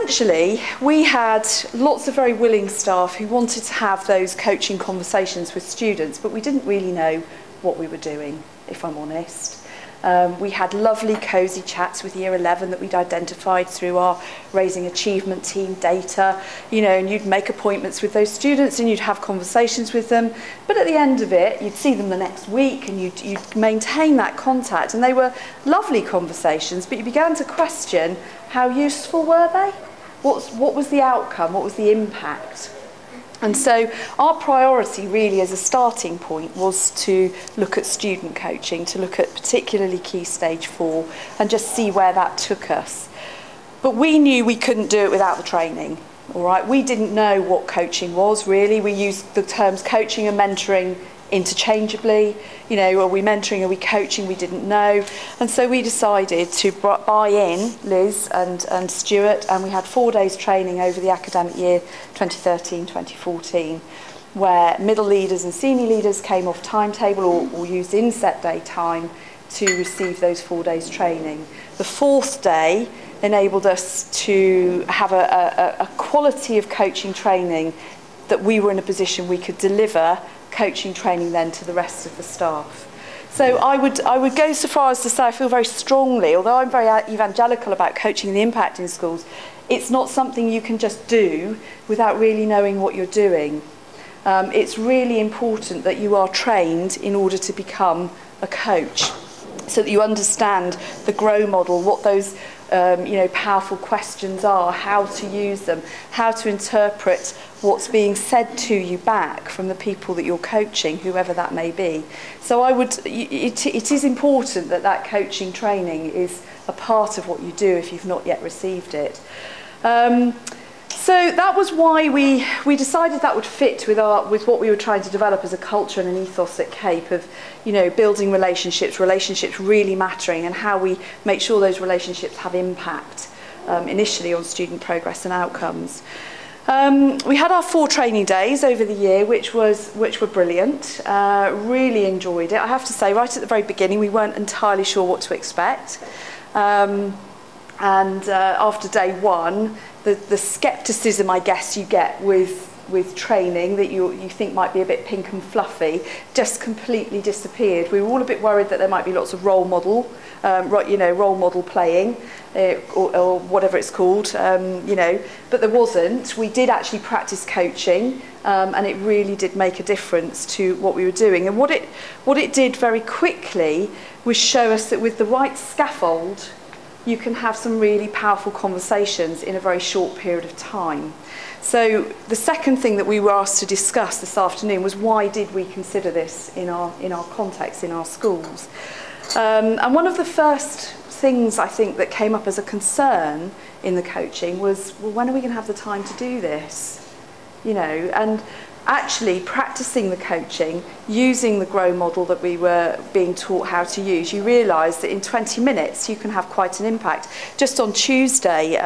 essentially, we had lots of very willing staff who wanted to have those coaching conversations with students, but we didn't really know what we were doing, if I'm honest. We had lovely cosy chats with Year 11 that we'd identified through our Raising Achievement team data, you know, and you'd make appointments with those students and you'd have conversations with them. But at the end of it, you'd see them the next week and you'd maintain that contact. And they were lovely conversations, but you began to question, how useful were they? What was the outcome? What was the impact? And so our priority really as a starting point was to look at student coaching, to look at particularly Key Stage 4 and just see where that took us. But we knew we couldn't do it without the training, all right? We didn't know what coaching was really. We used the terms coaching and mentoring interchangeably. You know, are we mentoring, are we coaching? We didn't know. And so we decided to buy in, Liz and Stuart, and we had 4 days training over the academic year 2013-2014, where middle leaders and senior leaders came off timetable or used inset day time to receive those 4 days training. The 4th day enabled us to have a quality of coaching training that we were in a position we could deliver coaching training then to the rest of the staff. So I would go so far as to say I feel very strongly, although I'm very evangelical about coaching and the impact in schools, it's not something you can just do without really knowing what you're doing. It's really important that you are trained in order to become a coach, so that you understand the GROW model, what those powerful questions are, how to use them, how to interpret what's being said to you back from the people that you're coaching, whoever that may be. So it is important that that coaching training is a part of what you do if you've not yet received it. So that was why we decided that would fit with what we were trying to develop as a culture and an ethos at CAPE of, you know, building relationships really mattering, and how we make sure those relationships have impact initially on student progress and outcomes. We had our 4 training days over the year, which were brilliant. Really enjoyed it. I have to say, right at the very beginning, we weren't entirely sure what to expect. After day 1, the scepticism I guess you get with training that you think might be a bit pink and fluffy just completely disappeared. We were all a bit worried that there might be lots of role model playing or whatever it's called, but there wasn't. We did actually practice coaching, and it really did make a difference to what we were doing. And what it did very quickly was show us that with the right scaffold, you can have some really powerful conversations in a very short period of time. So the second thing that we were asked to discuss this afternoon was, why did we consider this in our context, in our schools? And one of the first things I think that came up as a concern in the coaching was, well, when are we going to have the time to do this? You know, and actually practicing the coaching, using the GROW model that we were being taught how to use, you realise that in 20 minutes you can have quite an impact. Just on Tuesday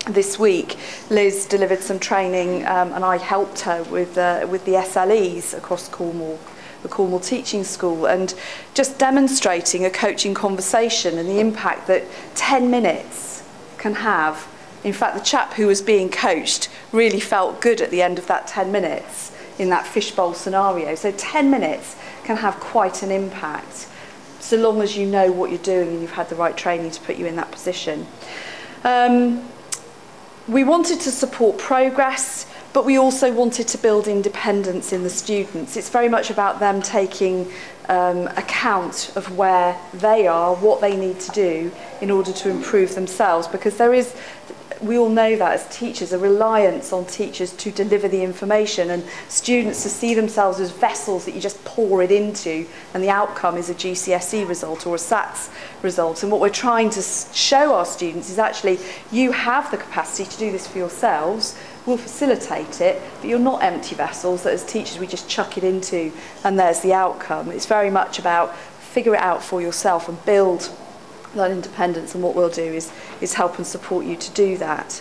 this week, Liz delivered some training and I helped her with the SLEs across Cornwall, the Cornwall Teaching School, and just demonstrating a coaching conversation and the impact that 10 minutes can have. In fact, the chap who was being coached really felt good at the end of that 10 minutes in that fishbowl scenario. So 10 minutes can have quite an impact, so long as you know what you're doing and you've had the right training to put you in that position. We wanted to support progress, but we also wanted to build independence in the students. It's very much about them taking account of where they are, what they need to do in order to improve themselves, because there is, we all know that as teachers, a reliance on teachers to deliver the information, and students to see themselves as vessels that you just pour it into, and the outcome is a GCSE result or a SATS result. And what we're trying to show our students is actually, you have the capacity to do this for yourselves, we'll facilitate it, but you're not empty vessels that as teachers we just chuck it into and there's the outcome. It's very much about figure it out for yourself and build that independence, and what we'll do is help and support you to do that.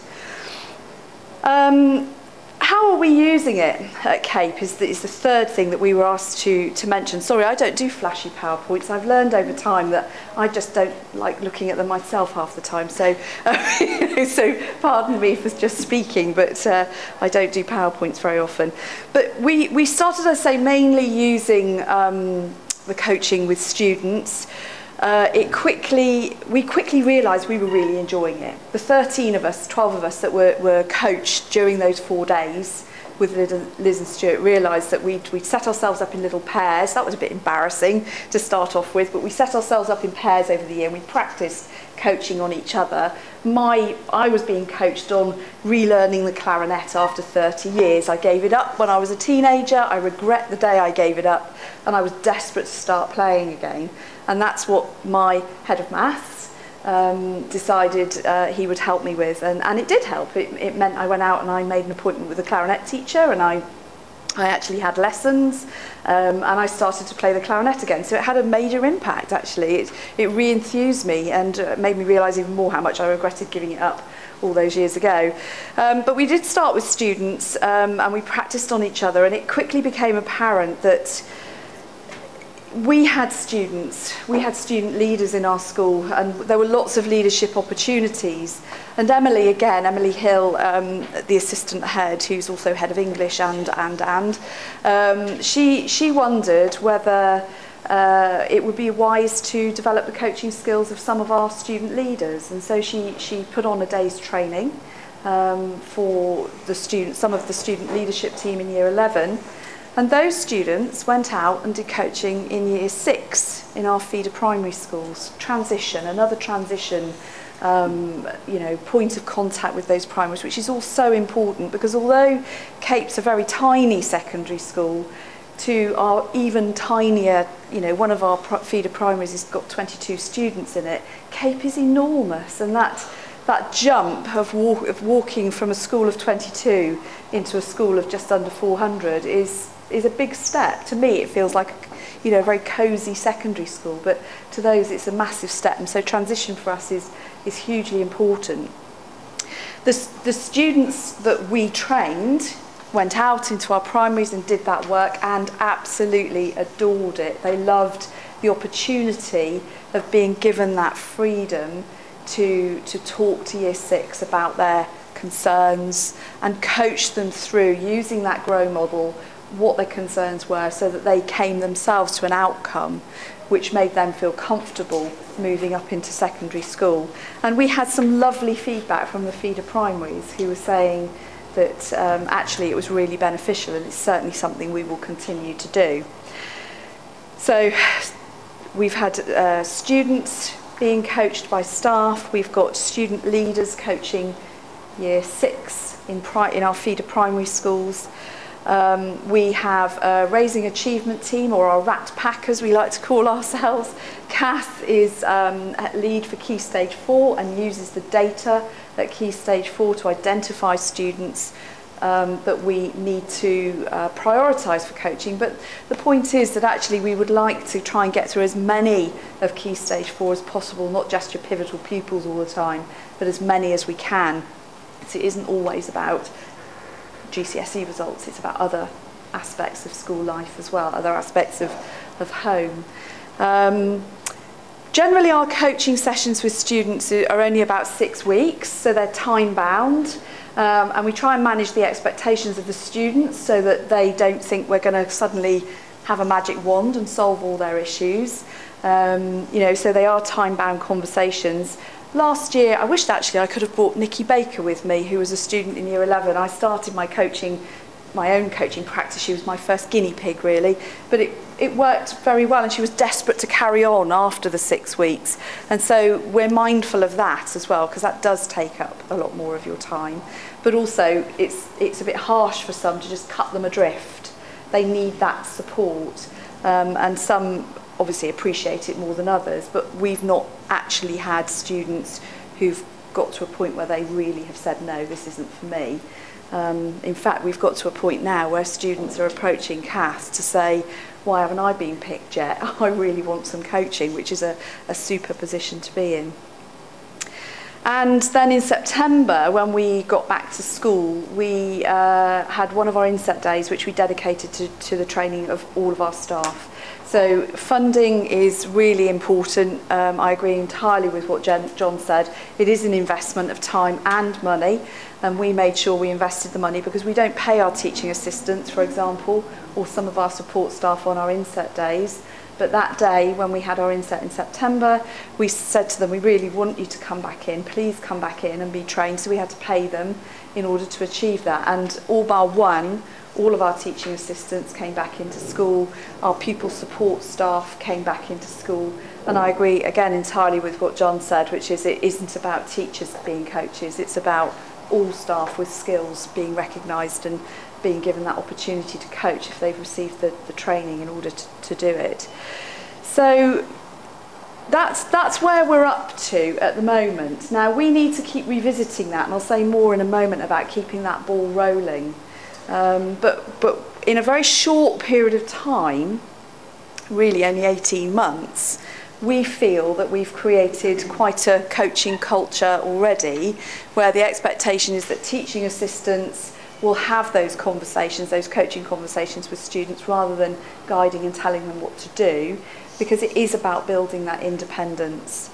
How how are we using it at CAPE is the third thing that we were asked to mention. Sorry, I don't do flashy PowerPoints. I've learned over time that I just don't like looking at them myself half the time. So, so pardon me for just speaking, but I don't do PowerPoints very often. But we started, as I say, mainly using the coaching with students. We quickly realised we were really enjoying it. The 12 of us that were coached during those 4 days with Liz and Stuart realised that we'd set ourselves up in little pairs. That was a bit embarrassing to start off with, but we set ourselves up in pairs over the year and we practised coaching on each other. I was being coached on relearning the clarinet after 30 years. I gave it up when I was a teenager. I regret the day I gave it up, and I was desperate to start playing again. And that's what my head of maths decided he would help me with, and it did help. It meant I went out and I made an appointment with a clarinet teacher, and I actually had lessons, and I started to play the clarinet again. So it had a major impact, actually. It re-enthused me and made me realise even more how much I regretted giving it up all those years ago. But we did start with students, and we practised on each other, and it quickly became apparent that we had student leaders in our school, and there were lots of leadership opportunities. And Emily Hill, the assistant head, who's also head of English she wondered whether it would be wise to develop the coaching skills of some of our student leaders. And so she put on a day's training for some of the student leadership team in Year 11. And those students went out and did coaching in Year 6 in our feeder primary schools. Another transition, point of contact with those primaries, which is all so important, because although CAPE's a very tiny secondary school, to our even tinier, one of our feeder primaries has got 22 students in it. CAPE is enormous, and that jump of walking from a school of 22 into a school of just under 400 is a big step. To me, it feels like a very cosy secondary school, but to those it's a massive step, and so transition for us is hugely important. The students that we trained went out into our primaries and did that work and absolutely adored it. They loved the opportunity of being given that freedom to talk to Year 6 about their concerns and coach them through, using that GROW model, what their concerns were, so that they came themselves to an outcome which made them feel comfortable moving up into secondary school. And we had some lovely feedback from the feeder primaries who were saying that actually it was really beneficial, and it's certainly something we will continue to do. So we've had students being coached by staff. We've got student leaders coaching Year 6 in our feeder primary schools. We have a Raising Achievement team, or our Rat Pack as we like to call ourselves. Kath is at lead for Key Stage 4 and uses the data at Key Stage 4 to identify students that we need to prioritise for coaching. But the point is that actually we would like to try and get through as many of Key Stage 4 as possible, not just your pivotal pupils all the time, but as many as we can. So it isn't always about GCSE results, it's about other aspects of school life as well, other aspects of home. Generally our coaching sessions with students are only about 6 weeks, so they're time bound, and we try and manage the expectations of the students so that they don't think we're going to suddenly have a magic wand and solve all their issues. So they are time bound conversations. Last year, I wished actually I could have brought Nikki Baker with me, who was a student in Year 11. I started my own coaching practice. She was my first guinea pig, really. But it worked very well, and she was desperate to carry on after the 6 weeks. And so we're mindful of that as well, because that does take up a lot more of your time. But also, it's a bit harsh for some to just cut them adrift. They need that support, and some obviously appreciate it more than others, but we've not actually had students who've got to a point where they really have said, no, this isn't for me. In fact, we've got to a point now where students are approaching Kath to say, why haven't I been picked yet? I really want some coaching, which is a super position to be in. And then in September, when we got back to school, we had one of our inset days, which we dedicated to the training of all of our staff. So funding is really important. I agree entirely with what John said. It is an investment of time and money, and we made sure we invested the money because we don't pay our teaching assistants, for example, or some of our support staff on our inset days. But that day, when we had our inset in September, we said to them, we really want you to come back in, please come back in and be trained. So we had to pay them in order to achieve that. And all bar one, all of our teaching assistants came back into school, our pupil support staff came back into school. And I agree, again, entirely with what John said, which is it isn't about teachers being coaches, it's about all staff with skills being recognised and being given that opportunity to coach if they've received the training in order to do it. So that's where we're up to at the moment. Now we need to keep revisiting that, and I'll say more in a moment about keeping that ball rolling. But in a very short period of time, really only 18 months, we feel that we've created quite a coaching culture already, where the expectation is that teaching assistants will have those conversations, those coaching conversations with students, rather than guiding and telling them what to do, because it is about building that independence.